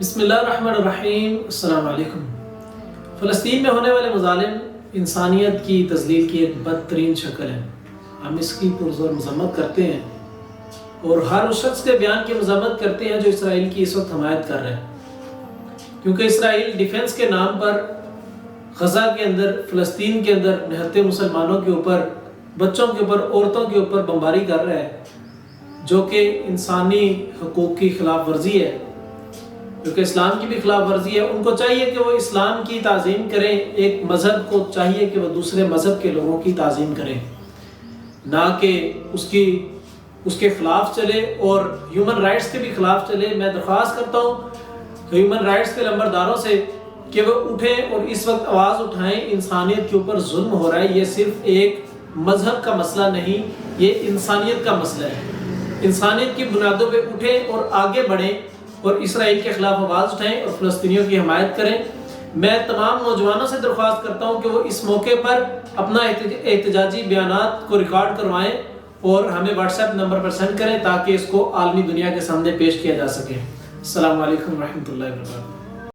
بسم اللہ الرحمن الرحیم۔ السلام علیکم۔ فلسطین میں ہونے والے مظالم انسانیت کی تذلیل کی ایک بدترین شکل ہے۔ ہم اس کی پرزور مذمت کرتے ہیں اور ہر اس شخص کے بیان کی مذمت کرتے ہیں جو اسرائیل کی اس وقت حمایت کر رہے ہیں، کیونکہ اسرائیل ڈیفنس کے نام پر غزہ کے اندر، فلسطین کے اندر نہتے مسلمانوں کے اوپر، بچوں کے اوپر، عورتوں کے اوپر بمباری کر رہا ہے، جو کہ انسانی حقوق کی خلاف ورزی ہے، جو کہ اسلام کی بھی خلاف ورزی ہے۔ ان کو چاہیے کہ وہ اسلام کی تعظیم کریں، ایک مذہب کو چاہیے کہ وہ دوسرے مذہب کے لوگوں کی تعظیم کریں، نہ کہ اس کے خلاف چلے اور ہیومن رائٹس کے بھی خلاف چلے۔ میں درخواست کرتا ہوں ہیومن رائٹس کے لمبرداروں سے کہ وہ اٹھیں اور اس وقت آواز اٹھائیں۔ انسانیت کے اوپر ظلم ہو رہا ہے، یہ صرف ایک مذہب کا مسئلہ نہیں، یہ انسانیت کا مسئلہ ہے۔ انسانیت کی بنیادوں پہ اٹھیں اور آگے بڑھیں اور اسرائیل کے خلاف آواز اٹھائیں اور فلسطینیوں کی حمایت کریں۔ میں تمام نوجوانوں سے درخواست کرتا ہوں کہ وہ اس موقع پر اپنا احتجاجی بیانات کو ریکارڈ کروائیں اور ہمیں واٹس ایپ نمبر پر سینڈ کریں تاکہ اس کو عالمی دنیا کے سامنے پیش کیا جا سکے۔ السلام علیکم ورحمۃ اللہ وبرکاتہ۔